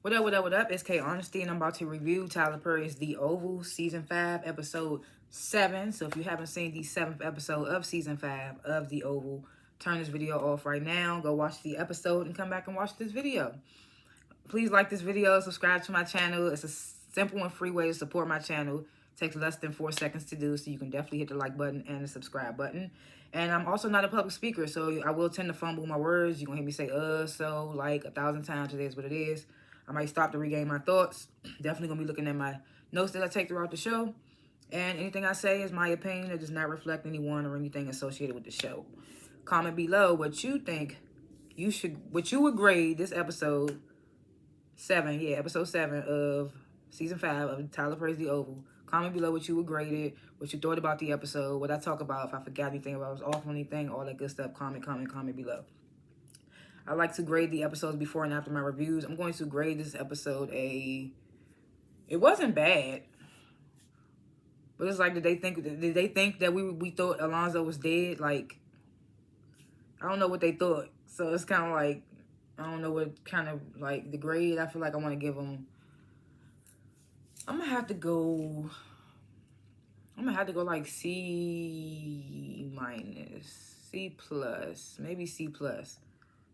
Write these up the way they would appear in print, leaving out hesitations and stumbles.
What up, what up, what up? It's K.Honesty, and I'm about to review Tyler Perry's The Oval, Season 5, Episode 7. So if you haven't seen the 7th episode of Season 5 of The Oval, turn this video off right now, go watch the episode, and come back and watch this video. Please like this video, subscribe to my channel. It's a simple and free way to support my channel. It takes less than 4 seconds to do, so you can definitely hit the like button and the subscribe button. And I'm also not a public speaker, so I will tend to fumble my words. You're going to hear me say, so, like 1,000 times. It is what it is. I might stop to regain my thoughts. Definitely going to be looking at my notes that I take throughout the show. And anything I say is my opinion. It does not reflect anyone or anything associated with the show. Comment below what you think what you would grade this episode 7, episode 7 of season 5 of Tyler Praise the Oval. Comment below what you would grade it, what you thought about the episode, what I talk about, if I forgot anything, if I was off on anything, all that good stuff. Comment below. I like to grade the episodes before and after my reviews. I'm going to grade this episode it wasn't bad. But it's like, did they think that we thought Alonzo was dead? Like, I don't know what they thought. So it's kind of like, I don't know what kind of, like, the grade. I feel like I want to give them, I'm going to have to go like C minus, C plus, maybe C plus.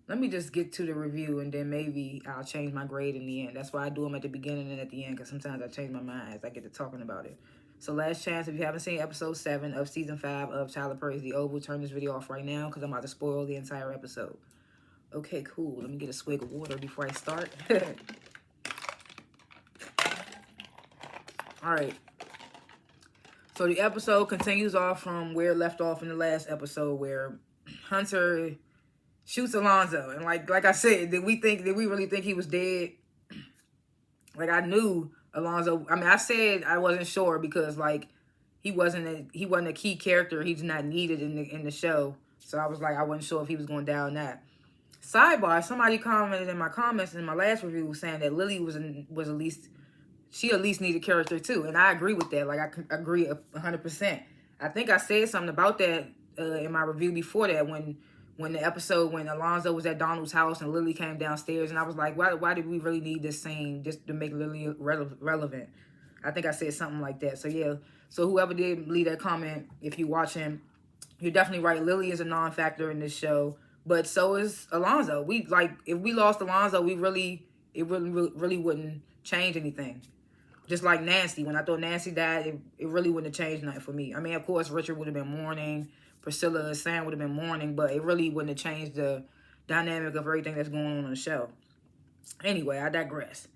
Let me just get to the review, and then maybe I'll change my grade in the end. That's why I do them at the beginning and at the end, because sometimes I change my mind as I get to talking about it. So last chance, if you haven't seen episode 7 of season 5 of Tyler Perry's The Oval, turn this video off right now, because I'm about to spoil the entire episode. Okay, cool. Let me get a swig of water before I start. All right. So the episode continues off from where it left off in the last episode, where Hunter shoots Alonzo. And like I said, did we really think he was dead? Like, I knew Alonzo. I mean, I said I wasn't sure because, like, he wasn't a key character. He's not needed in the show. So I was like, I wasn't sure if he was going down that. Sidebar, somebody commented in my comments in my last review saying that Lily was at least, she at least needed character too. And I agree with that. Like, I agree 100%. I think I said something about that in my review before that, when the episode when Alonzo was at Donald's house and Lily came downstairs, and I was like, why did we really need this scene just to make Lily relevant? I think I said something like that. So yeah, so whoever did leave that comment, if you're watching, you're definitely right. Lily is a non-factor in this show, but so is Alonzo. We, like, if we lost Alonzo, it really wouldn't change anything. Just like Nancy, when I thought Nancy died, it really wouldn't have changed nothing for me. I mean, of course, Richard would have been mourning, Priscilla and Sam would have been mourning, but it really wouldn't have changed the dynamic of everything that's going on in the show. Anyway, I digress.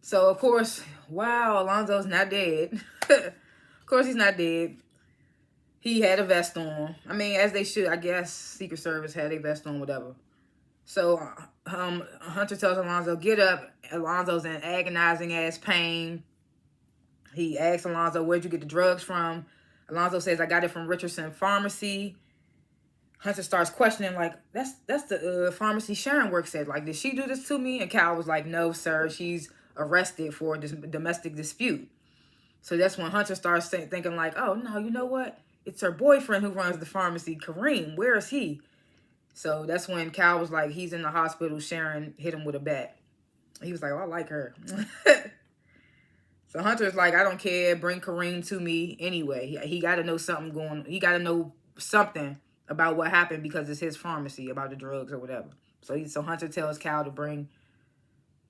So, of course, wow, Alonzo's not dead. Of course he's not dead. He had a vest on. I mean, as they should. I guess Secret Service had a vest on, whatever. So, Hunter tells Alonzo, get up. Alonzo's in agonizing ass pain. He asks Alonzo, where'd you get the drugs from? Alonzo says, I got it from Richardson Pharmacy. Hunter starts questioning, like, that's the pharmacy Sharon works at. Like, did she do this to me? And Cal was like, no, sir. She's arrested for this domestic dispute. So that's when Hunter starts thinking, like, oh, no, you know what? It's her boyfriend who runs the pharmacy, Kareem. Where is he? So that's when Cal was like, he's in the hospital. Sharon hit him with a bat. He was like, oh, I like her. So Hunter's like, I don't care. Bring Kareem to me anyway. He got to know something going. He got to know something about what happened because it's his pharmacy, about the drugs or whatever. So Hunter tells Cal to bring.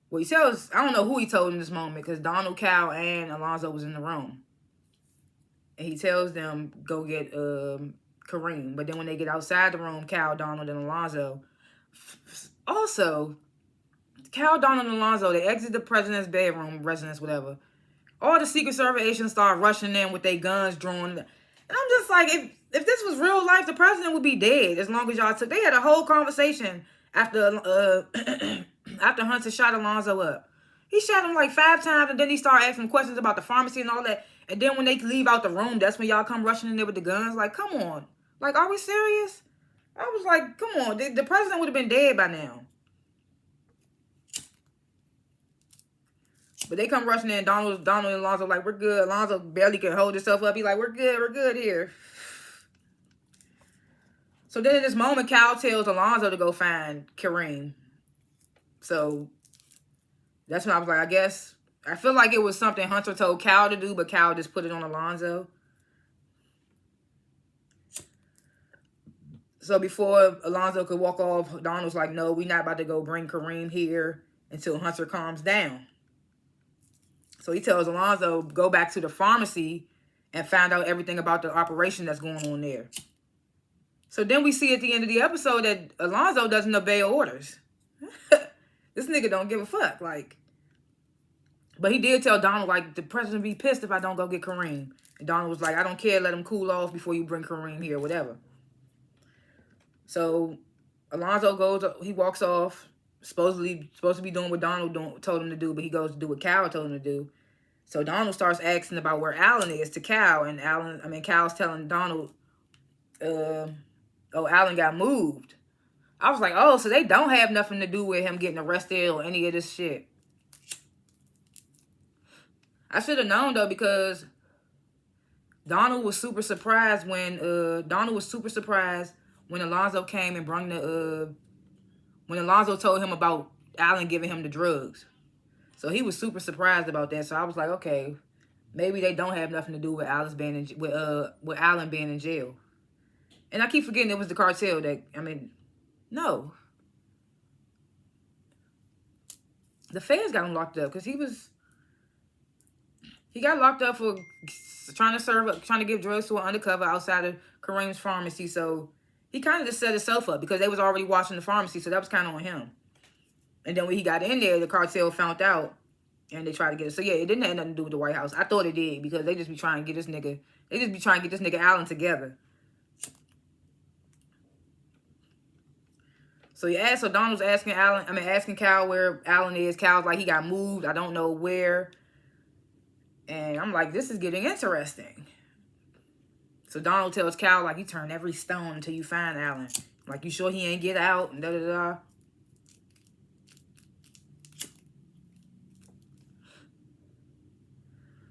Well, he tells, I don't know who he told in this moment, because Donald, Cal, and Alonzo was in the room. And he tells them, go get Kareem. But then when they get outside the room, Cal, Donald, and Alonzo. Also, Cal, Donald, and Alonzo, they exit the president's bedroom, residence, whatever. All the Secret Service agents start rushing in with their guns drawn. And I'm just like, if this was real life, the president would be dead as long as y'all took. They had a whole conversation after after Hunter shot Alonzo up. He shot him like 5 times, and then he started asking questions about the pharmacy and all that. And then when they leave out the room, that's when y'all come rushing in there with the guns. Like, come on. Like, are we serious? I was like, come on. The president would have been dead by now. But they come rushing in. Donald and Alonzo like, we're good. Alonzo barely can hold himself up. He's like, we're good here. So then in this moment, Cal tells Alonzo to go find Kareem. So That's when I was like, I guess, I feel like it was something Hunter told Cal to do, but Cal just put it on Alonzo. So before Alonzo could walk off, Donald's like, no, we're not about to go bring Kareem here until Hunter calms down. So he tells Alonzo, go back to the pharmacy and find out everything about the operation that's going on there. So then we see at the end of the episode that Alonzo doesn't obey orders. This nigga don't give a fuck. Like, but he did tell Donald, like, the president be pissed if I don't go get Kareem. And Donald was like, I don't care, let him cool off before you bring Kareem here, whatever. So Alonzo goes, he walks off, supposed to be doing what Donald told him to do, but he goes to do what Cal told him to do. So Donald starts asking about where Alan is to Cal, and Cal's telling Donald, Alan got moved. I was like, oh, so they don't have nothing to do with him getting arrested or any of this shit. I should have known, though, because Donald was super surprised when Alonzo came and brought when Alonzo told him about Alan giving him the drugs. So he was super surprised about that. So I was like, okay, maybe they don't have nothing to do with Alan being in jail. And I keep forgetting it was the cartel no. The feds got him locked up because he got locked up for trying to give drugs to an undercover outside of Kareem's pharmacy. So he kind of just set himself up because they was already watching the pharmacy. So that was kind of on him. And then when he got in there, the cartel found out and they tried to get it. So yeah, it didn't have nothing to do with the White House. I thought it did because they just be trying to get this nigga Alan together. So so Donald's asking Cal where Alan is. Cal's like, he got moved. I don't know where. And I'm like, this is getting interesting. So Donald tells Cal, like, you turn every stone until you find Alan. Like, you sure he ain't get out? And da-da-da.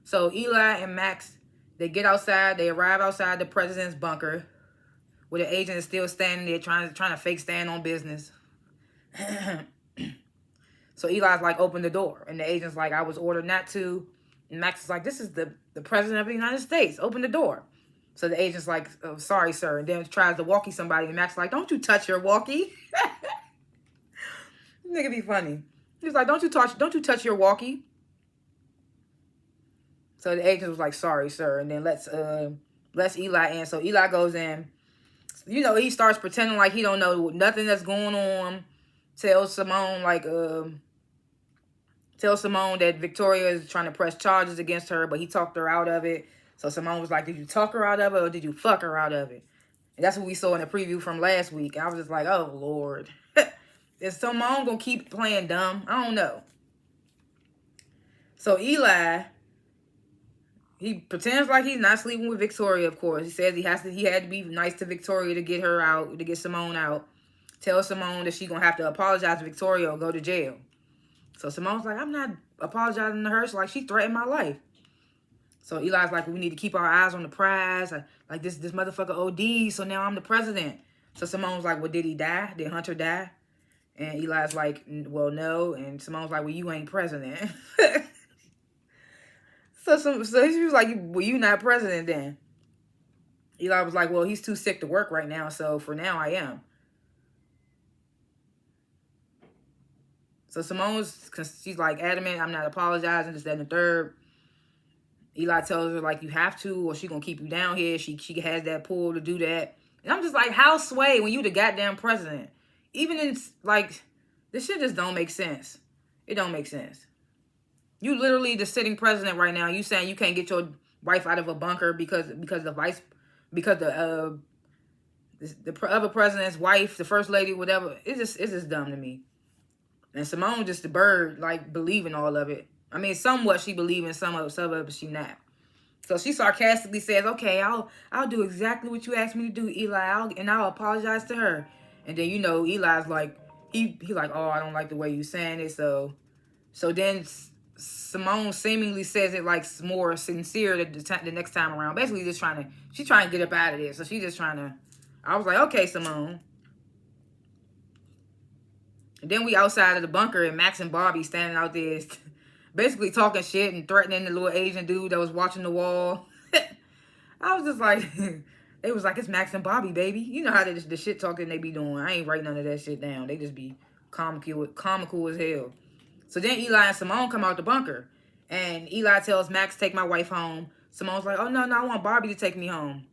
So Eli and Max, they get outside. They arrive outside the president's bunker, where the agent is still standing there trying to fake stand on business. So Eli's like, open the door. And the agent's like, I was ordered not to. And Max is like, this is the president of the United States. Open the door. So the agent's like, oh, sorry, sir. And then tries to walkie somebody. And Max is like, don't you touch your walkie. Nigga be funny. He's like, don't you touch your walkie. So the agent was like, sorry, sir. And then let's Eli in. So Eli goes in. You know, he starts pretending like he don't know nothing that's going on. Tells Simone that Victoria is trying to press charges against her, but he talked her out of it. So Simone was like, did you talk her out of it or did you fuck her out of it? And that's what we saw in the preview from last week. I was just like, oh, Lord. Is Simone going to keep playing dumb? I don't know. So Eli, he pretends like he's not sleeping with Victoria, of course. He says he had to be nice to Victoria to get her out, to get Simone out. Tells Simone that she's going to have to apologize to Victoria or go to jail. So Simone's like, I'm not apologizing to her. So, like, she threatened my life. So Eli's like, we need to keep our eyes on the prize. Like, this motherfucker OD, so now I'm the president. So Simone's like, well, did he die? Did Hunter die? And Eli's like, well, no. And Simone's like, well, you ain't president. So she was like, well, you not president then. Eli was like, well, he's too sick to work right now, so for now I am. So she's like adamant, I'm not apologizing, this, that, and the third. Eli tells her, like, you have to, or she gonna keep you down here. She has that pull to do that. And I'm just like, how sway when you the goddamn president? Even in, like, this shit just don't make sense. It don't make sense. You literally the sitting president right now. You saying you can't get your wife out of a bunker because the other president's wife, the first lady, whatever. It's just dumb to me. And Simone just the bird, like, believing all of it. I mean, somewhat she believes in some of it, but she not. So she sarcastically says, okay, I'll do exactly what you asked me to do, Eli, I'll apologize to her. And then, you know, Eli's like, he like, oh, I don't like the way you saying it. So then Simone seemingly says it like more sincere the next time around. Basically she's trying to get up out of there. So she's just trying to, I was like, okay, Simone. And then we outside of the bunker, and Max and Bobby standing out there basically talking shit and threatening the little Asian dude that was watching the wall. I was just like, they was like, it's Max and Bobby, baby. You know how the shit talking they be doing. I ain't writing none of that shit down. They just be comical as hell. So then Eli and Simone come out the bunker. And Eli tells Max, take my wife home. Simone's like, oh, no, I want Barbie to take me home.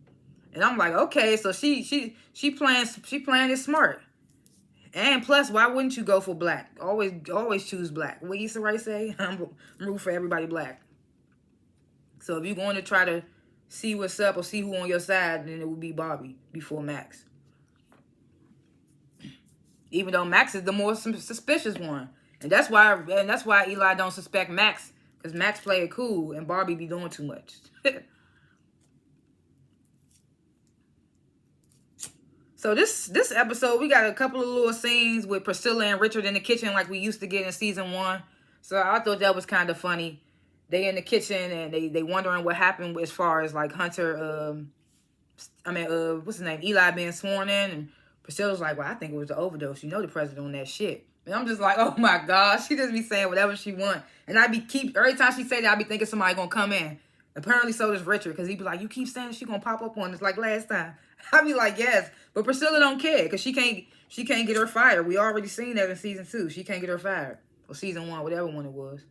And I'm like, okay, so she playing this smart. And plus, why wouldn't you go for black? Always choose black. What Issa Rae say? I'm rooting for everybody black. So if you're going to try to see what's up or see who on your side, then it would be Bobby before Max. Even though Max is the more suspicious one. And that's why Eli don't suspect Max. Because Max play it cool and Barbie be doing too much. So this episode, we got a couple of little scenes with Priscilla and Richard in the kitchen like we used to get in season 1. So I thought that was kind of funny. They in the kitchen and they wondering what happened as far as like Hunter, what's his name? Eli being sworn in. And Priscilla's like, well, I think it was the overdose. You know the president on that shit. And I'm just like, oh my gosh. She just be saying whatever she want. And every time she say that, I be thinking somebody gonna come in. Apparently so does Richard, because he be like, you keep saying she gonna pop up on us like last time. I be like, yes. But Priscilla don't care, because she can't get her fired. We already seen that in season 2. She can't get her fired. Or season 1, whatever one it was.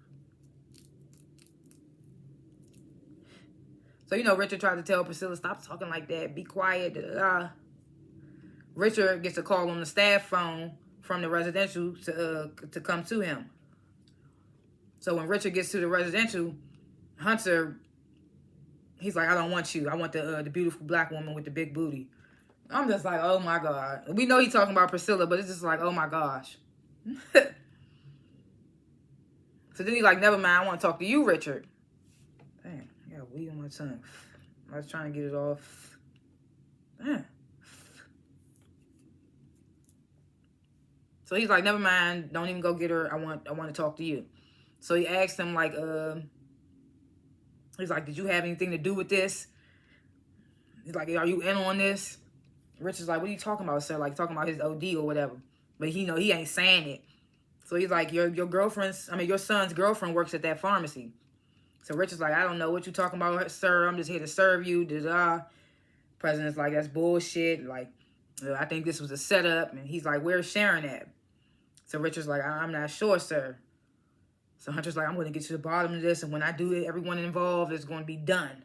So, Richard tried to tell Priscilla, stop talking like that. Be quiet. Da, da, da. Richard gets a call on the staff phone from the residential to come to him. So when Richard gets to the residential, Hunter, he's like, I don't want you. I want the beautiful black woman with the big booty. I'm just like, oh my God. We know he's talking about Priscilla, but it's just like, oh my gosh. So then he's like, never mind, I want to talk to you, Richard. Damn, I got weed on my tongue. I was trying to get it off. Damn. So he's like, never mind, don't even go get her. I want to talk to you. So he asked him, like, he's like, did you have anything to do with this? He's like, are you in on this? Richard's like, what are you talking about, sir? Like, talking about his OD or whatever. But he ain't saying it. So he's like, your son's girlfriend works at that pharmacy. So Richard's like, I don't know what you're talking about, sir. I'm just here to serve you. Da-da. President's like, that's bullshit. Like, I think this was a setup. And he's like, where's Sharon at? So Richard's like, I'm not sure, sir. So Hunter's like, I'm going to get to the bottom of this. And when I do it, everyone involved is going to be done.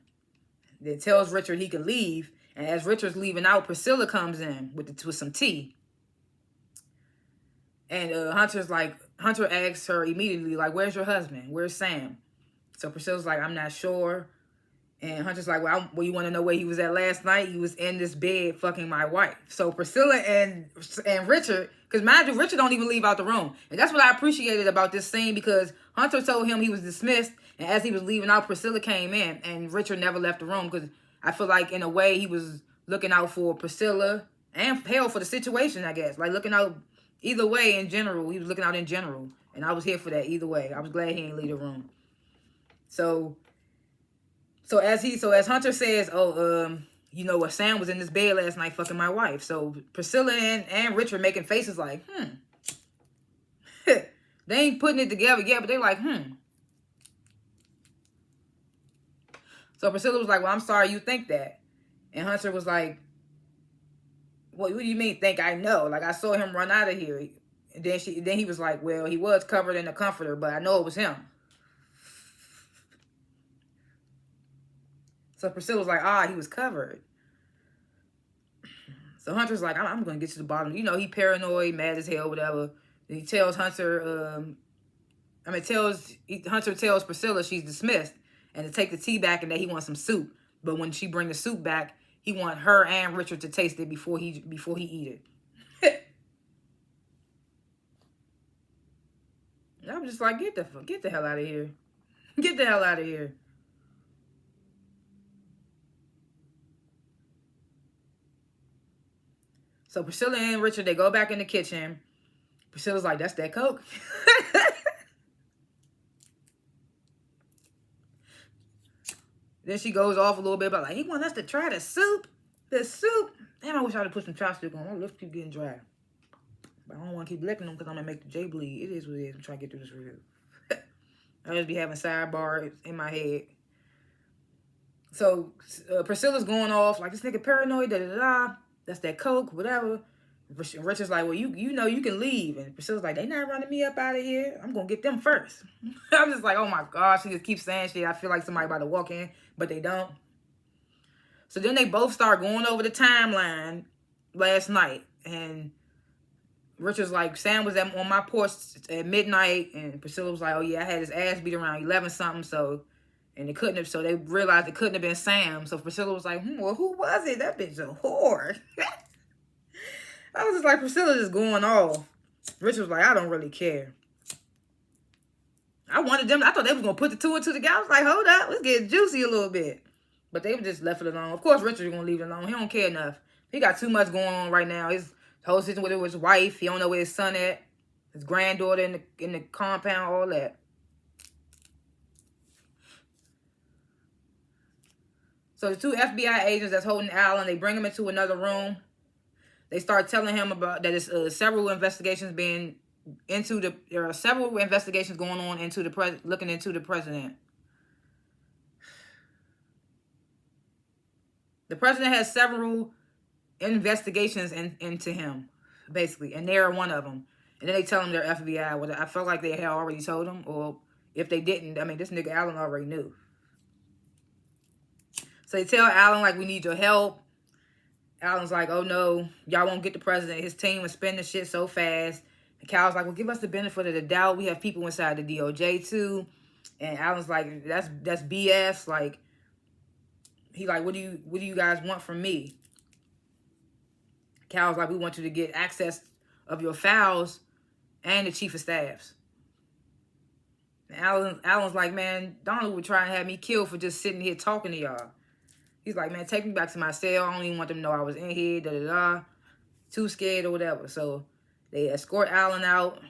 Then tells Richard he can leave. And as Richard's leaving out, Priscilla comes in with some tea. And Hunter asks her immediately, like, where's your husband? Where's Sam? So Priscilla's like, I'm not sure. And Hunter's like, well, you want to know where he was at last night? He was in this bed fucking my wife. So Priscilla and Richard, because mind you, Richard don't even leave out the room. And that's what I appreciated about this scene, because Hunter told him he was dismissed. And as he was leaving out, Priscilla came in. And Richard never left the room, because I feel like in a way he was looking out for Priscilla and hell for the situation, I guess. Like looking out either way in general. He was looking out in general. And I was here for that either way. I was glad he didn't leave the room. So as Hunter says, Sam was in this bed last night fucking my wife. So Priscilla and Richard making faces like, They ain't putting it together yet, but they like, So Priscilla was like, well, I'm sorry you think that. And Hunter was like, what do you mean think I know? Like, I saw him run out of here. And then he was like, well, he was covered in a comforter, but I know it was him. So Priscilla was like, he was covered. So Hunter's like, I'm going to get to the bottom. He paranoid, mad as hell, whatever. And he tells Hunter, Hunter tells Priscilla she's dismissed and to take the tea back and that he wants some soup. But when she bring the soup back, he want her and Richard to taste it before he eat it. And I'm just like, get the hell out of here. Get the hell out of here. So Priscilla and Richard, they go back in the kitchen. Priscilla's like, that's that Coke. Then she goes off a little bit about like, he wants us to try the soup. The soup. Damn, I wish I would put some chopstick on. My lips keep getting dry. But I don't want to keep licking them because I'm going to make the J bleed. It is what it is. I'm trying to get through this review. I just be having sidebars in my head. So Priscilla's going off like, this nigga paranoid, da-da-da-da. That's that coke, whatever. Richard's like, well, you know you can leave. And Priscilla's like, they not running me up out of here. I'm going to get them first. I'm just like, oh my gosh. She just keeps saying shit. I feel like somebody about to walk in, but they don't. So then they both start going over the timeline last night. And Richard's like, Sam was on my porch at midnight. And Priscilla was like, oh yeah, I had his ass beat around 11 something. So, and it couldn't have, so they realized it couldn't have been Sam. So Priscilla was like, well, who was it? That bitch a whore. I was just like, Priscilla just going off. Richard was like, I don't really care. I thought they was going to put the two and two together. I was like, hold up, let's get juicy a little bit. But they just left it alone. Of course, Richard's going to leave it alone. He don't care enough. He got too much going on right now. His whole situation with his wife. He don't know where his son at. His granddaughter in the compound, all that. So the two FBI agents that's holding Alan, they bring him into another room. They start telling him about that there's several investigations being there are several investigations going on into looking into the president. The president has several investigations into him, basically, and they're one of them. And then they tell him they're FBI. Well, I felt like they had already told him, or if they didn't, I mean, this nigga Alan already knew. So they tell Alan, like, we need your help. Alan's like, oh no, y'all won't get the president. His team was spending shit so fast. And Cal's like, well, give us the benefit of the doubt. We have people inside the DOJ too. And Alan's like, that's BS. Like, he like, what do you guys want from me? Cal's like, we want you to get access of your files and the chief of staffs. And Alan's like, man, Donald would try and have me killed for just sitting here talking to y'all. He's like, man, take me back to my cell. I don't even want them to know I was in here, da-da-da. Too scared or whatever. So they escort Alan out.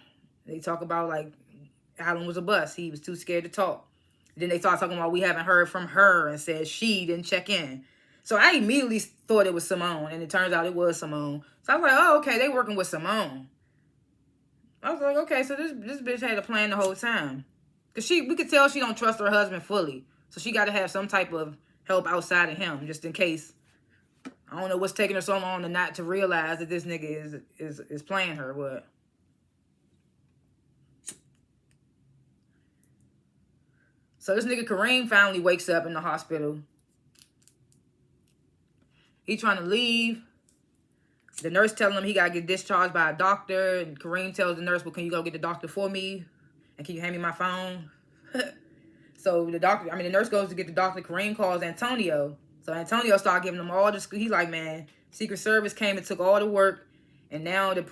They talk about, like, Alan was a bust. He was too scared to talk. Then they start talking about we haven't heard from her and said she didn't check in. So I immediately thought it was Simone, and it turns out it was Simone. So I was like, oh, okay, they working with Simone. I was like, okay, so this bitch had a plan the whole time. Because we could tell she don't trust her husband fully. So she got to have some type of help outside of him, just in case. I don't know what's taking her so long to realize that this nigga is playing her, but. So this nigga Kareem finally wakes up in the hospital. He trying to leave. The nurse telling him he got to get discharged by a doctor. And Kareem tells the nurse, well, can you go get the doctor for me? And can you hand me my phone? So the nurse goes to get the doctor. Kareem calls Antonio. So Antonio started giving him all this. He's like, man, Secret Service came and took all the work. And now the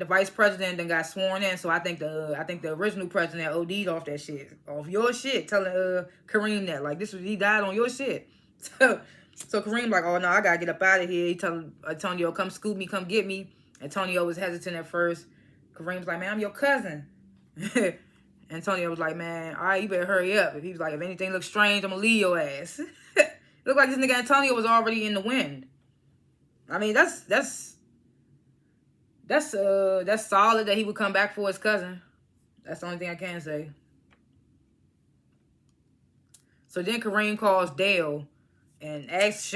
vice president then got sworn in. So I think the original president OD'd off that shit. Off your shit. Telling Kareem that. Like, he died on your shit. So Kareem like, oh no, I gotta get up out of here. He telling Antonio, come scoop me, come get me. Antonio was hesitant at first. Kareem's like, man, I'm your cousin. Antonio was like, man, all right, you better hurry up. He was like, if anything looks strange, I'm gonna leave your ass. Looked like this nigga Antonio was already in the wind. I mean, that's solid that he would come back for his cousin. That's the only thing I can say. So then Kareem calls Dale and asks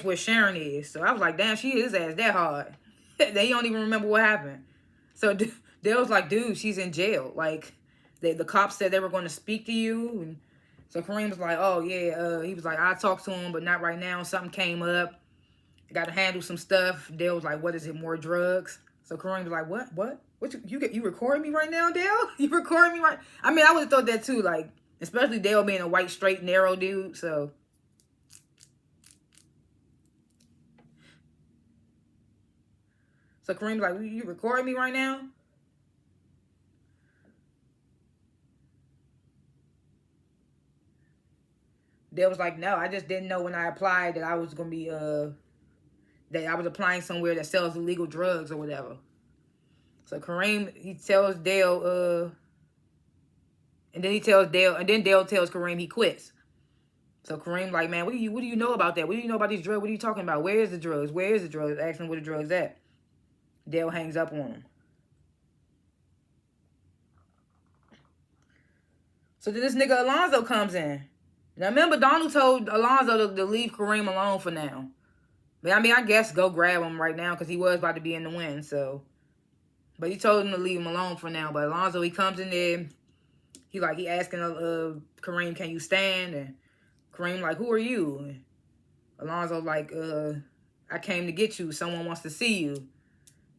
where Sharon is. So I was like, damn, she hit his ass that hard. They don't even remember what happened. So Dale's like, dude, she's in jail. Like, the cops said they were going to speak to you. And so Kareem was like, oh, yeah. He was like, I talked to him, but not right now. Something came up. Got to handle some stuff. Dale was like, what is it, more drugs? So Kareem was like, what? You recording me right now, Dale? You recording me right? I mean, I would have thought that too, like, especially Dale being a white, straight, narrow dude, so. So Kareem's like, you recording me right now? Dale was like, no, I just didn't know when I applied that I was going to be, that I was applying somewhere that sells illegal drugs or whatever. So Kareem, he tells Dale, and then Dale tells Kareem he quits. So Kareem like, man, what do you know about that? What do you know about these drugs? What are you talking about? Where is the drugs? Where is the drugs? Asking where the drugs at. Dale hangs up on him. So then this nigga Alonzo comes in. Now remember, Donald told Alonzo to leave Kareem alone for now. But I mean, I guess go grab him right now because he was about to be in the win. So, but he told him to leave him alone for now. But Alonzo, he comes in there. He asking Kareem, can you stand? And Kareem like, who are you? And Alonzo like, I came to get you. Someone wants to see you.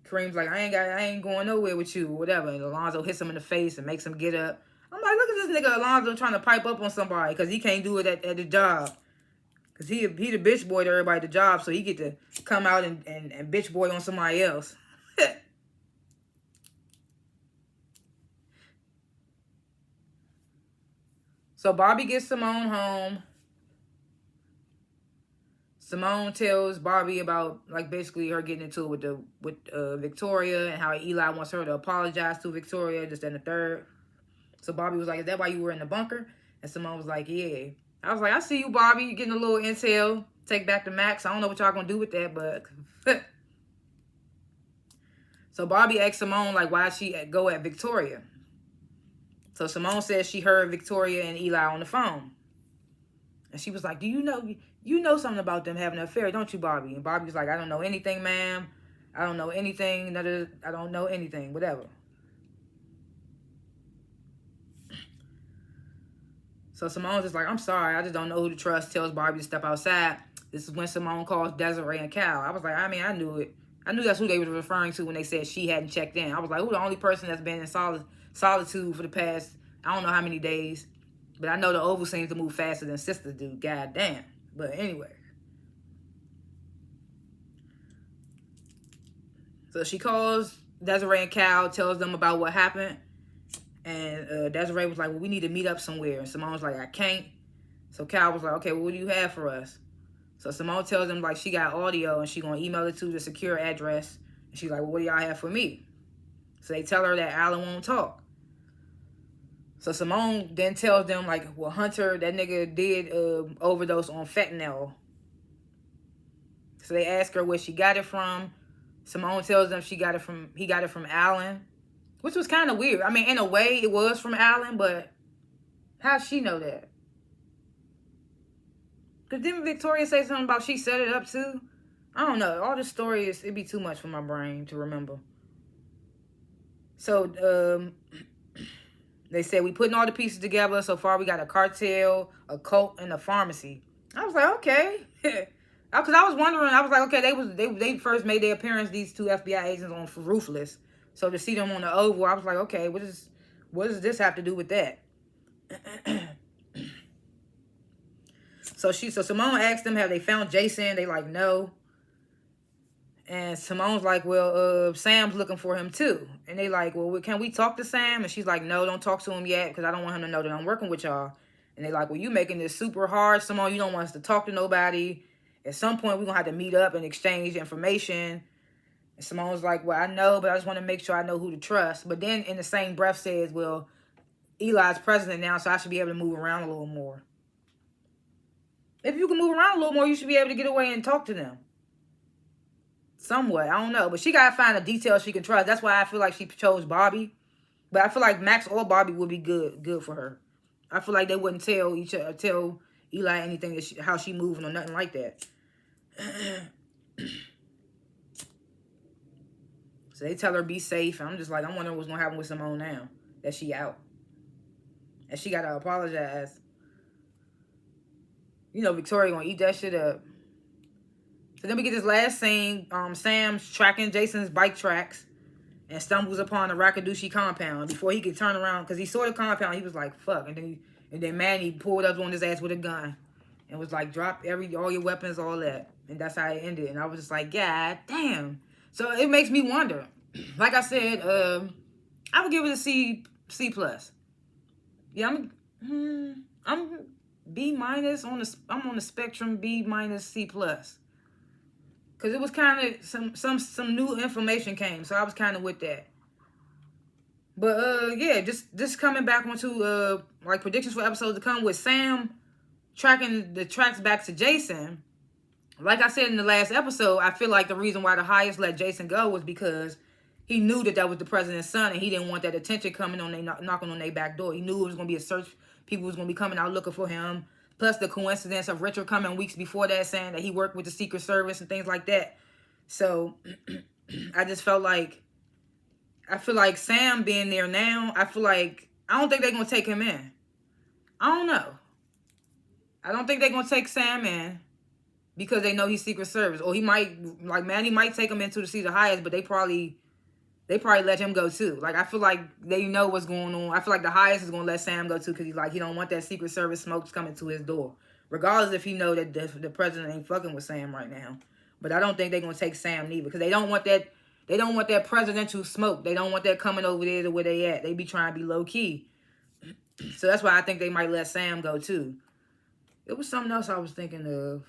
Kareem's like, I ain't going nowhere with you, or whatever. And Alonzo hits him in the face and makes him get up. I'm like, look at this nigga Alonzo trying to pipe up on somebody because he can't do it at the job. Because he the bitch boy to everybody at the job, so he get to come out and bitch boy on somebody else. So Bobby gets Simone home. Simone tells Bobby about, like, basically her getting into it with Victoria and how Eli wants her to apologize to Victoria, just in the third. So Bobby was like, is that why you were in the bunker? And Simone was like, yeah. I was like, I see you, Bobby. You're getting a little intel. Take back to Max. I don't know what y'all gonna do with that, but... So Bobby asked Simone, like, why she go at Victoria? So Simone says she heard Victoria and Eli on the phone. And she was like, do you know something about them having an affair, don't you, Bobby? And Bobby was like, I don't know anything, ma'am. I don't know anything. I don't know anything, whatever. So Simone's just like, I'm sorry, I just don't know who to trust. Tells Bobby to step outside. This is when Simone calls Desiree and Cal. I was like, I mean, I knew it. I knew that's who they were referring to when they said she hadn't checked in. I was like, who the only person that's been in solitude for the past, I don't know how many days. But I know the oval seems to move faster than sisters do. God damn. But anyway. So she calls Desiree and Cal, tells them about what happened. And Desiree was like, well, we need to meet up somewhere. And Simone was like, I can't. So Cal was like, okay, well, what do you have for us? So Simone tells them, like, she got audio and she going to email it to the secure address. And she's like, well, what do y'all have for me? So they tell her that Alan won't talk. So Simone then tells them, like, well, Hunter, that nigga did overdose on fentanyl. So they ask her where she got it from. Simone tells them he got it from Alan. Which was kind of weird. I mean, in a way, it was from Alan, but how'd she know that? Because didn't Victoria say something about she set it up too? I don't know. All this story it'd be too much for my brain to remember. So, they said, we putting all the pieces together. So far, we got a cartel, a cult, and a pharmacy. I was like, okay. Because I was wondering, I was like, okay, they first made their appearance, these two FBI agents on Ruthless. So to see them on the Oval, I was like, okay, what does this have to do with that? So Simone asked them, have they found Jason? They like, no. And Simone's like, well, Sam's looking for him too. And they like, well, can we talk to Sam? And she's like, no, don't talk to him yet because I don't want him to know that I'm working with y'all. And they like, well, you making this super hard, Simone. You don't want us to talk to nobody. At some point, we're going to have to meet up and exchange information. And Simone's like, well, I know, but I just want to make sure I know who to trust. But then in the same breath says, well, Eli's president now, so I should be able to move around a little more. If you can move around a little more, you should be able to get away and talk to them. Somewhat, I don't know. But she got to find a detail she can trust. That's why I feel like she chose Bobby. But I feel like Max or Bobby would be good for her. I feel like they wouldn't tell Eli anything, how she moving or nothing like that. So they tell her be safe. I'm just like, I'm wondering what's going to happen with Simone now that she out. And she got to apologize. You know, Victoria going to eat that shit up. So then we get this last scene. Sam's tracking Jason's bike tracks and stumbles upon the Rakadushi compound. Before he could turn around, because he saw the compound, he was like, fuck. And then Manny pulled up on his ass with a gun and was like, drop all your weapons, all that. And that's how it ended. And I was just like, God damn. So it makes me wonder. Like I said, I would give it a C+. Yeah, I'm B-. I'm on the spectrum B-, C+. Because it was kind of some new information came, so I was kind of with that. But yeah, just coming back onto like predictions for episodes to come with Sam tracking the tracks back to Jason. Like I said in the last episode, I feel like the reason why the highest let Jason go was because he knew that was the president's son, and he didn't want that attention coming on knocking on their back door. He knew it was going to be a search people was going to be coming out looking for him. Plus the coincidence of Richard coming weeks before that saying that he worked with the Secret Service and things like that. So I just felt like, I feel like Sam being there now, I don't think they're going to take him in. I don't know. I don't think they're going to take Sam in because they know he's Secret Service. Or he might, like Manny might take him into the seat of highest, but they probably let him go too. Like, I feel like they know what's going on. I feel like the highest is going to let Sam go too because he don't want that Secret Service smokes coming to his door. Regardless if he know that the president ain't fucking with Sam right now. But I don't think they're going to take Sam neither because they don't want that presidential smoke. They don't want that coming over there to where they at. They be trying to be low key. So that's why I think they might let Sam go too. It was something else I was thinking of.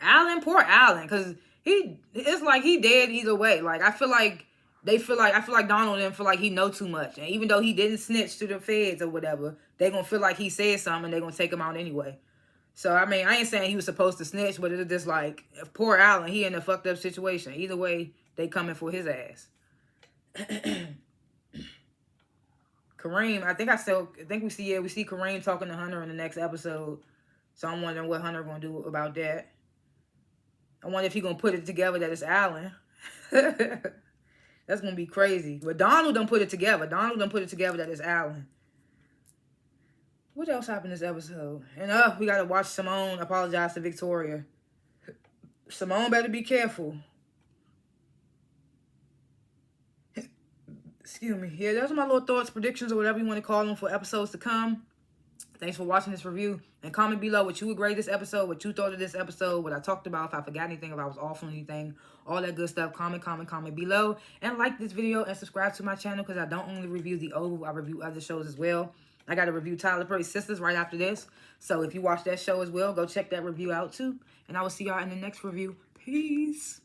Alan, poor Alan, because it's like he dead either way. Like, I feel like Donald didn't feel like he know too much. And even though he didn't snitch to the feds or whatever, they going to feel like he said something and they going to take him out anyway. So, I mean, I ain't saying he was supposed to snitch, but it's just like, poor Alan, he in a fucked up situation. Either way, they coming for his ass. Kareem, I think we see Kareem talking to Hunter in the next episode. So I'm wondering what Hunter gonna do about that. I wonder if he gonna put it together that it's Alan. That's gonna be crazy. But Donald done put it together. That it's Alan. What else happened this episode? And we gotta watch Simone apologize to Victoria. Simone better be careful. Excuse me. Yeah, those are my little thoughts, predictions, or whatever you want to call them for episodes to come. Thanks for watching this review. And comment below what you would grade this episode, what you thought of this episode, what I talked about, if I forgot anything, if I was off on anything, all that good stuff. Comment below. And like this video and subscribe to my channel because I don't only review The Oval, I review other shows as well. I got to review Tyler Perry's Sisters right after this. So if you watch that show as well, go check that review out too. And I will see y'all in the next review. Peace.